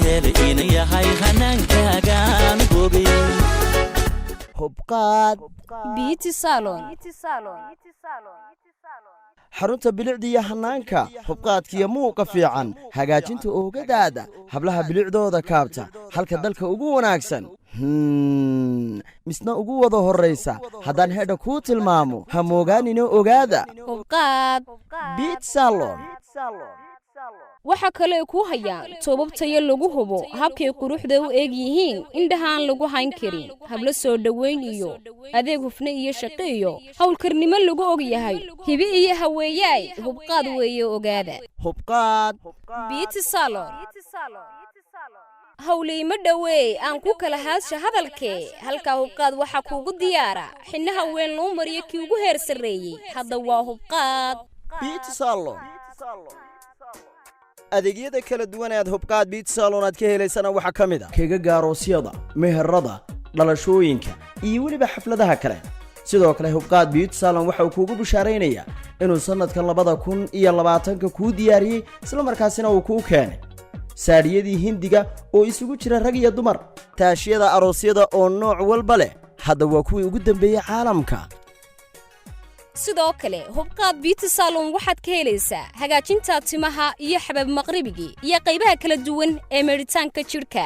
hele inaya hay hanaankaagaan bogay hubqaad Beauty Salon xarunta bilicdiya hanaanka hubqaadkiya muuqa fiican hagaajinta oogadaada hablaha bilicdooda kaabta halka dalka ugu wanaagsan misna ugu wada horeysa haddaan hedha kuu tilmaamo ha moogaanina ogaada hubqaad Beauty Salon waxa kale ku hayaan toobab tayo lagu hubo habkay quruxda u eeg yihiin indhahaan lagu hayn karin habla soo dhaweyn iyo adeeg hufna iyo shaqeeyo hawlkarnimo lagu og yahay hibi iyo haweeyay hubqaad weeye ogaada hubqaad Beauty Salon hawley ma dhaweey aan ku kala haasha hadalkee halka hubqaad waxa kuugu diyaara xinaha weyn loo mariyo kii ugu heer sareeyay hadda waa hubqaad Beauty Salon adeegyada kala duwan ee hubqaad Beauty Salon aad ka helaysana waxa kamid ah kaga gaaroosyada meherada dhalashooyinka iyo waliba xafladaha kale sidoo kale hubqaad Beauty Salon waxa uu kuugu bushaareynayaa inuu sanadkan 2020 ku diyaariyay isla markaasina uu ku keenay saariyadii hindiga oo isugu jira rag iyo dumar taashiyada aroosyada oo nooc walba leh hadda waa kuwii ugu dambeeyay caalamka sidoo kale hubqaad Beauty Salon waxaad ka helaysaa hagaajinta timaha iyo xabab maqribigi iyo qaybaha kala duwan ee meeritaanka jirka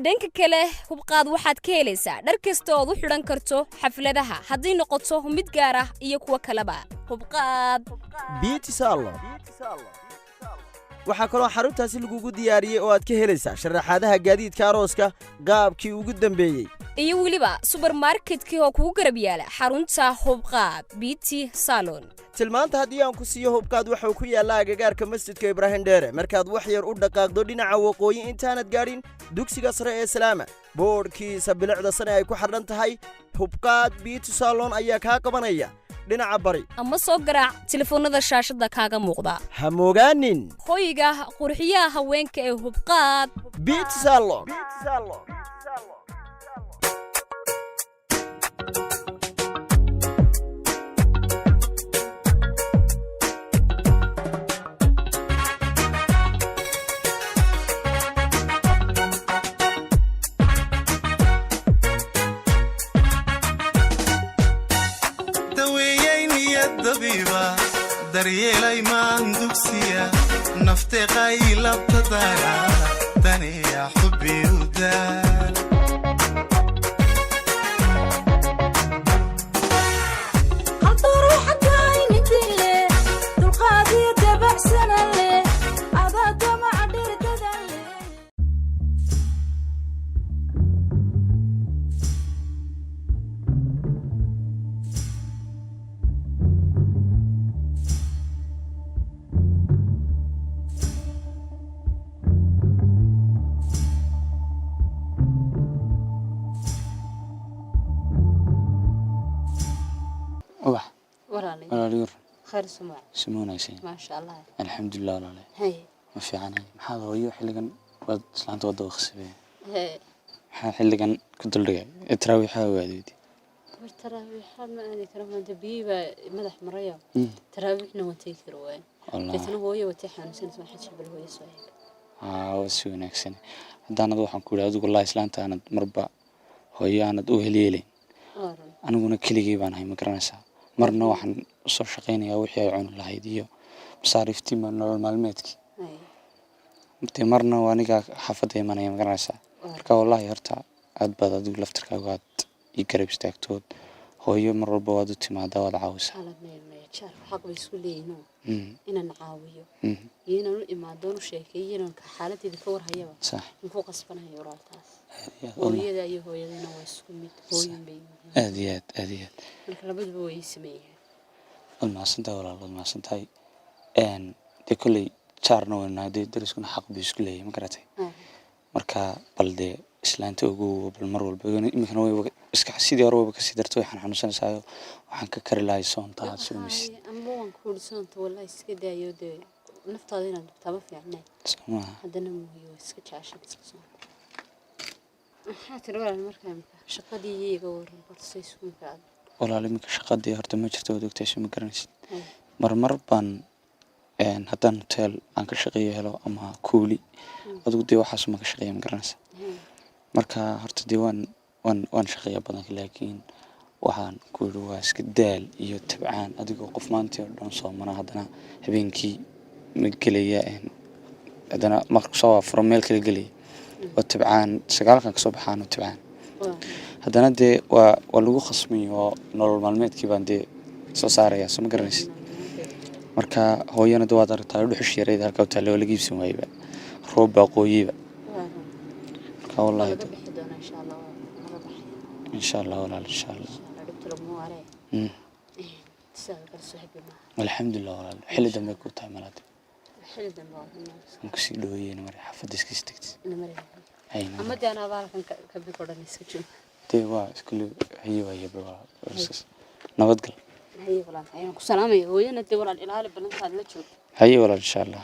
dhanka kale hubqaad waxaad ka helaysaa dhar kasta oo u xidhan karto xafladaha haddii noqoto mid gaar ah iyo kuwa kaleba hubqaad Beauty Salon waxa kaloo xaruntaasi lagugu diyaariyay oo aad ka helaysaa sharaxaadaha gaadiidka arooska qaabkii ugu dambeeyay iyo waliba supermarketkii oo kugu garab yaala xarunta hubqaad Beauty Salon tilmaanta haddii aan ku siiyo hubqaad waxa uu ku yaallaa agagaarka masjidka Ibrahim Dheere markaad wax yar u dhaqaaqdo dhinaca waqooyi intaanad gaadhin dugsiga sare ee Salaama boorkiisa bilicda sane ay ku xidhan tahay hubqaad Beauty Salon ayaa ka qabanaya dhinaca bari ama soo garaac telefoonada shaashada kaaga muuqda ha moogaanin hoyga qurxiyaha haweenka ee hubqaad Beauty Salon daryeelay maan dugsiya nafte qaylabta dara taniya xubbi u daal خير سمونا شيء ما شاء الله الحمد لله والله هي ما في عني محل هويو حلقن ود سلانت ود وخسبه هي حلقن كنت لقى التراويح واديدي التراويح ما أنا كرمان تبيبه مدح مريا تراويحنا وتيكر وين جتنا هويو وتحن سنة ما حد شبه هويو سويك وسوينك سنة دانا دوحن كولا أقول الله إسلامته أنا مربع هويو أنا دوه ليلي أنا قلنا كل جيبان هاي مكرنسا مرنا waxaan soo shaqeynaya wixii ay cun lahayd iyo masaariftii nolol maalmeedkii inta marna waniga xafaday manay magaraysa marka wallahi horta aad baad adigu laftirkaaga aad i garab istaagtood hooyo mar walba waad u timaada wada caawisa xaq bay isku leeyihiin inaan caawiyo inaan u imaado u sheekeeyo inaan xaaladeyda ka warhayaba sax ku qasbanahay walaaltaas hooyada iyo hooyadana waa isku mid hooyin bay aad marka labadaba way sameeyeen almaasanta walaal maasantahay de kulay charna wanaade dariskuna xaq bay isku leeyihiin magaratay marka balde islaanta ugu bal mar walba imikana way iska sidii hore way ka sii dartay waxaan xanuunsanaysaa waxaan ka kari lahay soontaa suumis ama waan ku dhigsanto wallahi iska daayo de naftaada inaad taba fiicnaa sama hadana muuyo iska jaashan iska soo waxaa tiraa markaa shaqadii iyaga waran barsay suuqaad walaal imika shaqadii horta ma jirto wada ogtahay ma garanaysid mar baan haddaan hotel aan ka shaqeeyo helo ama kuuli adigu dee waxaas ma ka shaqeeya ma garanaysa marka horta dee waan shaqeeya badanka laakiin waxaan ku yidhi waa iska daal iyo tabcaan adigoo qof maantii oo dhan soomana haddana habeenkii ma gelaya haddana marka soo furo meel kala gelaya waa tabcaan sagaalkan kasoo baxaan oo tabcaan haddana dee waa lagu khasmay oo nolol maalmeedkii baan dee soo saaraya soo ma garanaysa marka hooyana dee waad aragtaa dhuxush yareyd halka u taalla oo laga iibsan waayba roob baa qooyeyba marka wallaahi insha allah walaal insha allah alxamdulilah walaal xilli dambe ku tahay malaad kusii dhaweeyeen mari xaafadda iskis tagtay ama dee anaa baalkan ka bikodhan iska joog dee waa iskule haye waaye nabadgal haye walaal ayaan ku salaamaya hooyana dee walaal ilaali balantaad la joogto haye walaal insha allah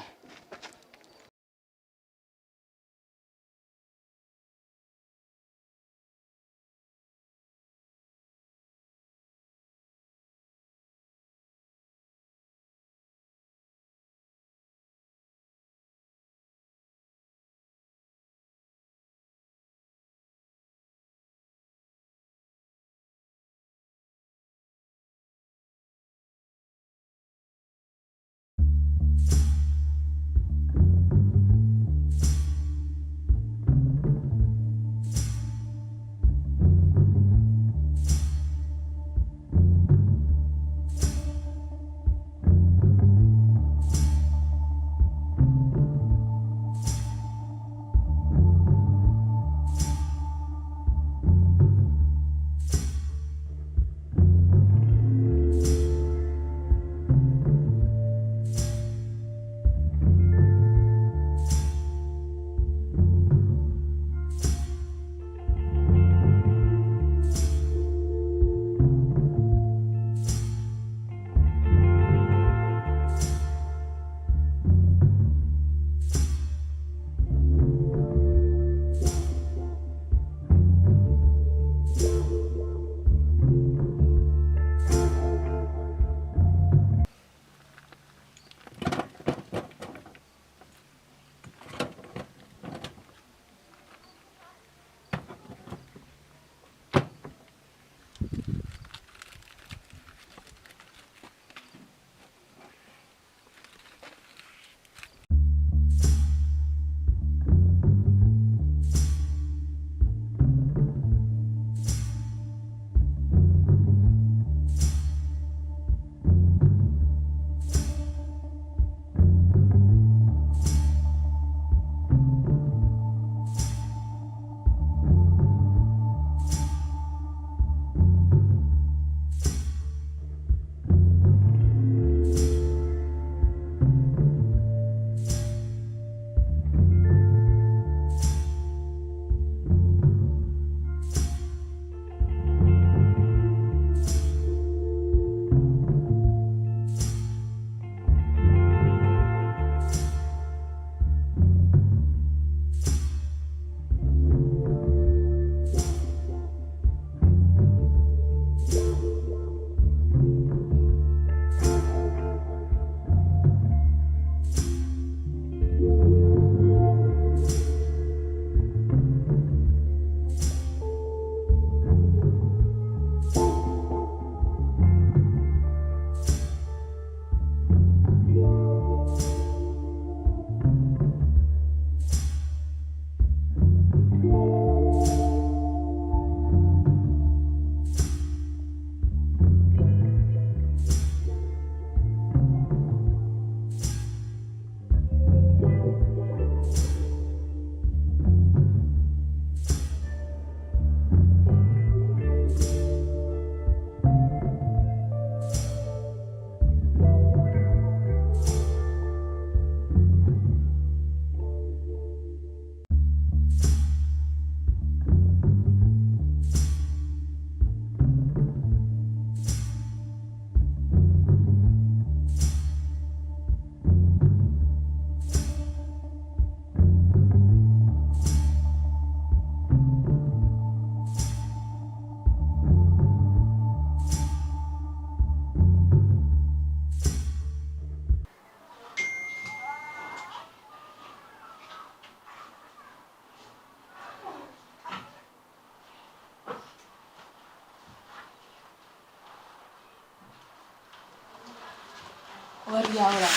وريا ولا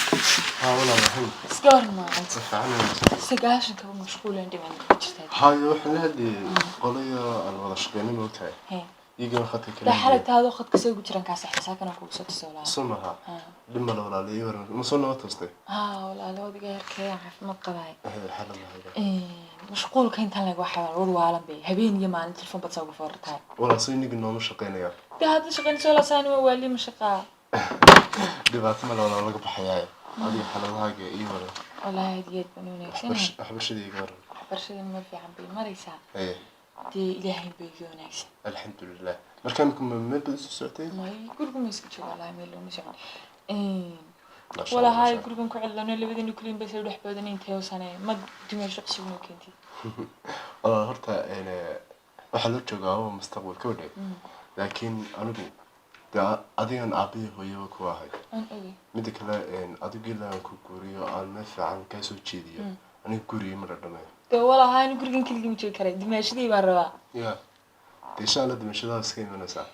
والله الحين سكور ما أنت فعلا سجاش كم مشغول عندي من جتهد هاي وحنا هدي قضية الوضع شقيني موتها يجي أخذت لا كلام حالة هذا أخذ كسر وجران كاسح ساكن أكو صوت السولار صنها لما لو لا لي ورا مصنع وتصدق ولا لو دقيقة كي عارف ما قباي حلا ما هذا مشغول كين تلا واحد وضو عالم بي هبين يمان التلفون بتسوق فرتها ولا صيني قلنا مش شقينا يا ده هذا شغل سولا ثاني وولي مشقة دبعت ما لو لقى بحياة هذه حلا هاي إيه ورا والله هديت بنوني بس أحبش ذي قرر برشة ما في عم بي مريسا إيه دي إلهي بيجونك الحمد لله مركانكم من بدس الساعتين ما يقولكم يسكتوا والله ميلون يسعون ما شاء ولا الله هاي يقولكم كعلنا اللي بدنا كلين بس يروح بدنا تهو سنة ما دمر شخص منو كنتي والله هرتا يعني waxaa loo joogaa oo mustaqbal ka wadhay laakiin anigu dee adigan aabbihi hooyaba ku ahay midda kale adigii laan ku guuriyo aan meel fiican kaa soo jeediyo aniga gurigii ma dhadhamayo dee wala hayn gurigan keligii ma joogi karay dimaashadii baan rabaa ya dee insha allah dimashadaha iska imanaysaa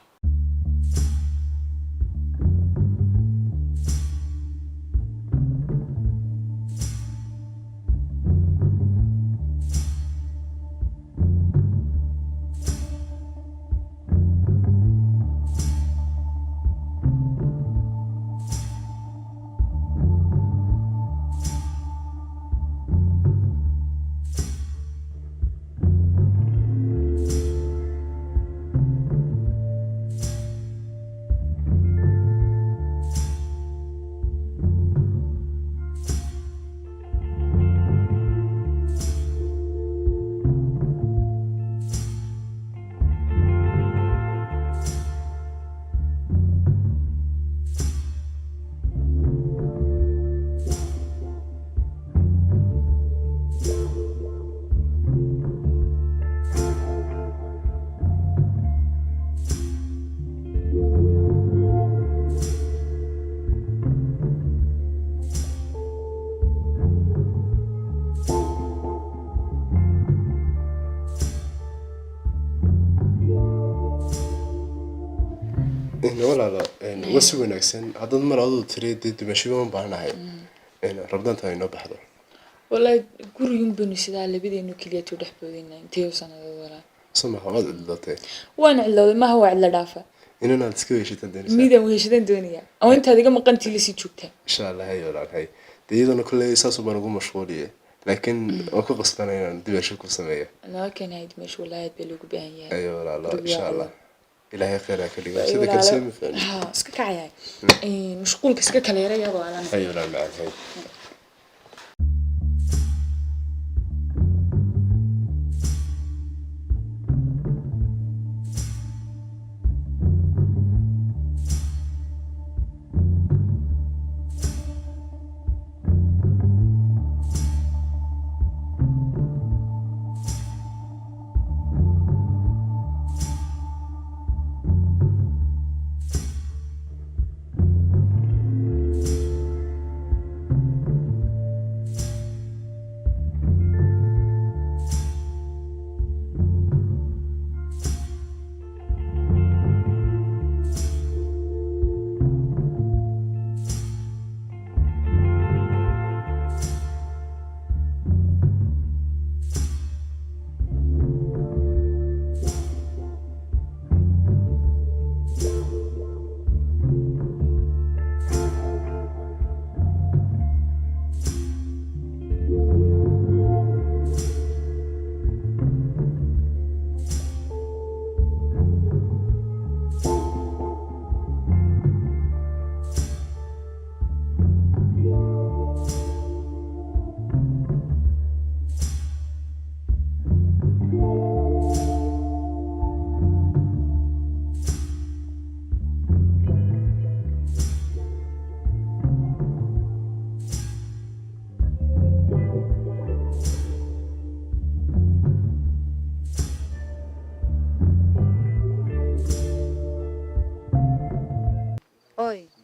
walaalo wasi wanaagsan haddaad mar aduu tiri dee dimashiba ma baahanahay rabdaanta ay noo baxdo wallahi gurigan banu sidaa labadeenu keliya tuu dhex boodayna intee sanadood walaa samaha waad cidlatay waan cidlooday maaha waa cidla dhaafa inanaad iska weeshataan doonaysaa midaan weeshadan doonaya ama intaad iga maqantii lasii joogtaa insha allah hay walaan hay dee iyadana kolley saasuu baan ugu mashquuliye laakiin waan ku qasbanay inaan dimasho ku sameeyo noo keenahay dimasho wallahi aad baa loogu baahan yahay ayo walaalo insha allah إلهي خير أكلي سيدا كرسيم فعلا اسكك عياي مشغول كسكك ليرة يا بوالا أيوة لا معك هاي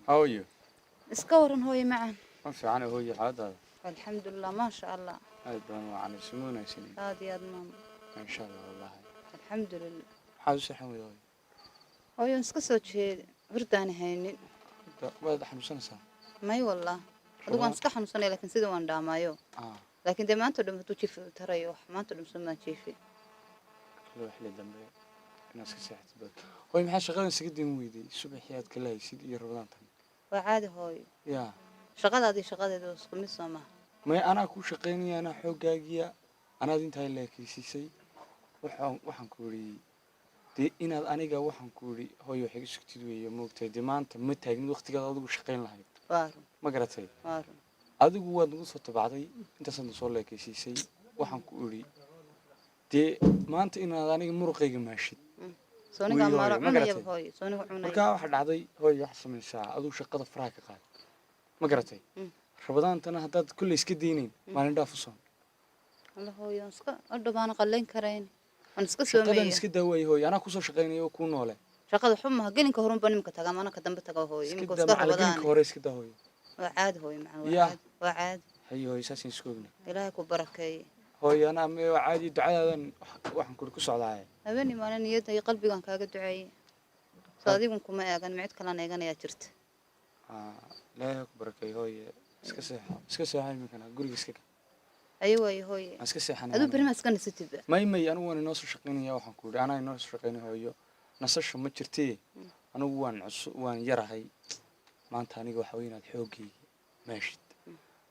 How are you? iskawaran hooyo macaan Ma fiican hooyo xaaladaada. alxamdulilah maasha allah Aad baan u caanisimoonaysan. aad iyo aad maamo Insha Allah wallahi. alxamdulilah Maxaad u saxan weeyay hooyo? hooyo iska soo jeed hurdaan haynin Waad xanuunsanaysaa. may wallah adigu waan iska xanuunsanay laakiin sida waan dhaamayo laakiin de maanta dhum haduu jiif tarayo wax maanta dhum soo ma jiifi wax la dambe inaad iska seexatid bad hooy maxaa shaqadan isaga diin weyday subaxii aad kala haysid iyo rabadaan tan waa caadi hooy yaa shaqadaadii shaqadeedu isku mid soo ma may anaa ku shaqeynaya anaa xoogaagiya anaad intaa leekaysiisay waxaan ku yiri dee inaad aniga waxaan ku yiri hooyo wax iga sugtid weeyo moogtay dee maanta ma taagin waqtigaad adigu shaqeyn lahayd ma garatay adigu waad nagu soo tabacday intaasaan soo leekaysiisay waxaan ku yiri dee maanta inaad aniga muruqayga maashid sooniga mara cunaya hooyo sooniga cunaya markaa waxa dhacday hooyo wax samaysaa adigu shaqada faraha ka qaad ma garatay rabadaantana haddaad kulle iska deynayn maalin dhaaf u soon الله هو ينسك أردبان قلين كرين ونسك سومي شقدان اسك داوي هو أنا كوسو شقيني وكو نوله شقد حمها قلين كهرون بني مكتاجا ما أنا كدم بتاجا هو يمكن اسك رمضان كهري اسك داوي وعاد هو معه وعاد هي هو يساسين سكوبني إلهك وبركة هو أنا عادي دعاء واحد كل كوسو على أبني ما أنا نيتي قلبي كان كاجد دعاء صادقكم ما أجن معد كلام أجن يا جرت لا بركة هو اسك ساحة يمكن أقول اسك أيوة هوي اسك ساحة أدو بريم اسكن ستيبة ما أنا وانا ناس شقيني يا واحد كل أنا ناس شقيني هوي ناس ما جرتي أنا وان يرى هاي ما أنت هنيجي وحوينا الحوجي ماشي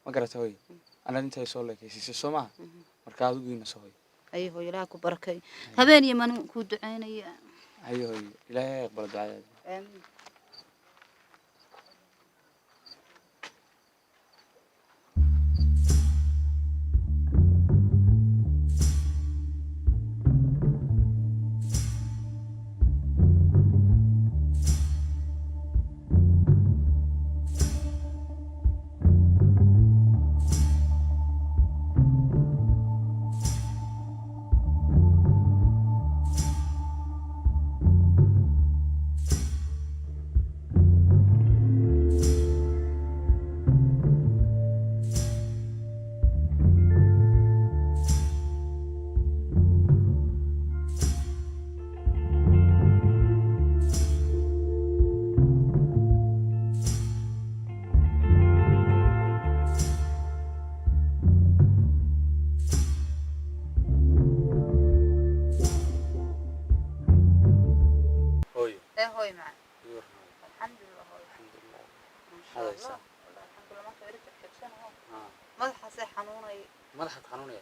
ما قرأت هوي أنا أنت يسول لك يسيس السماء مركادو جينا سوي أيه هوي لا كبركة هبني ما نكود عيني أيه هوي لا يقبل دعاء آمين هوي معك الحمد لله هوي الحمد لله ما شاء الله الحمد لله ما تعرف تحسن هو مدح صح حنوني مدحك حنوني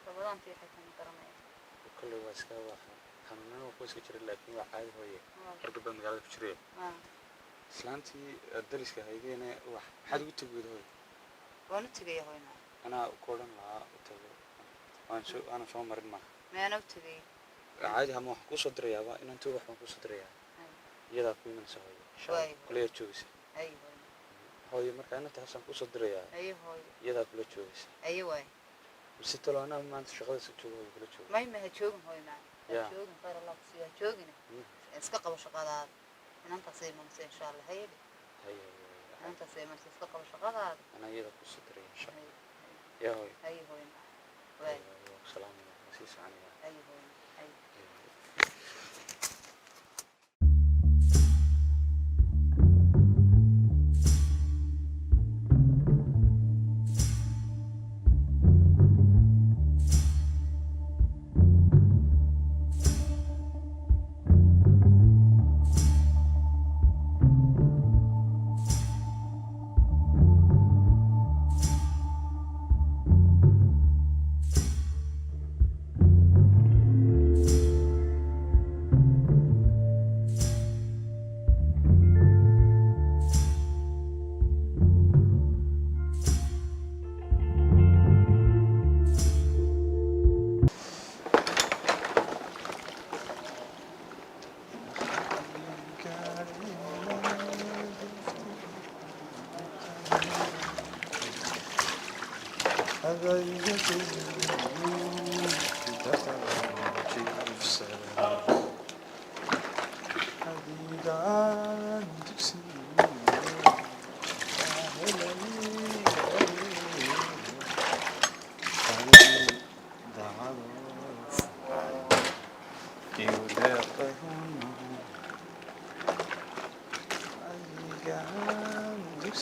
رمضان في حتى كرمي كل واسكا حنوني وكوسك جري لكن وعاد هوي رقب مقالة بشريه سلانتي الدرس كهيدينا واحد حد قلت تقول هوي وانا تجي هوي أنا كورن لا تجي أنا شو مرن معه ما أنا تجي عادي هم حكوا صدري يابا إن أنتوا حكوا صدري يدا كوي من سوي شاي كلية جوز أيوة هوي مركا أنا تحسن كوي صدري أيوة هوي يدا كلية جوز أيوة بس تلو أنا ما أنت شغال ستجوا هوي كلية جوز ما يمه تجوج هوي معه تجوج خير الله بسيا تجوجنا اسكق بشغالات إن أنت صير من إن شاء الله هيك أنت صير من اسكق بشغالات أنا يدا كوي صدري إن شاء الله يا هوي أيوة هوي معه سلام مسيس عني أيوة هوي أيوة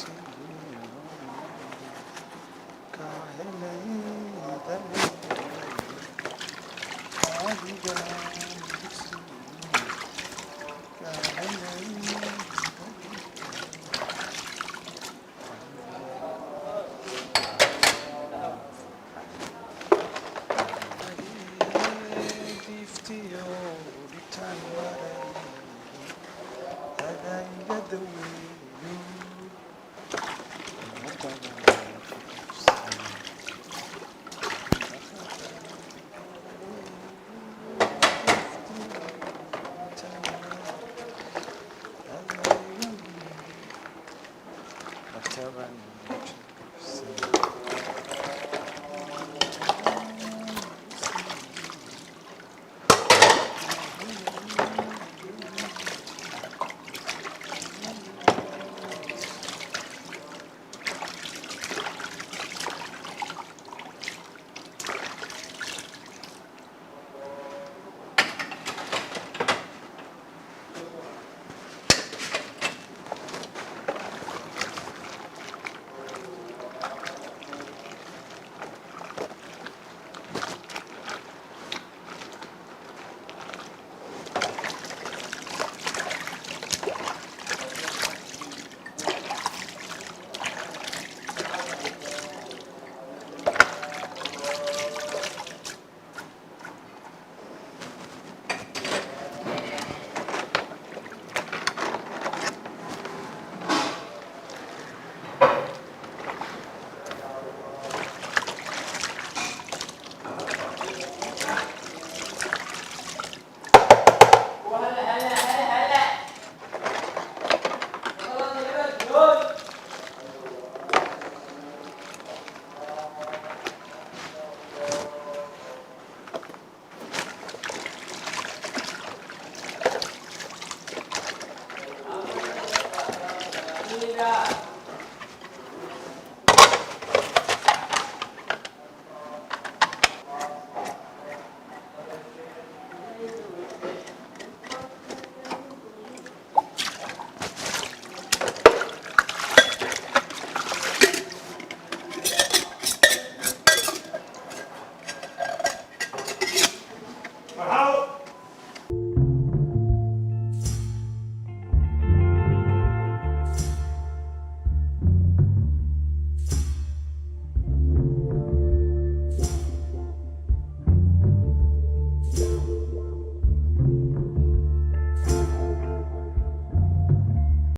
you gudaa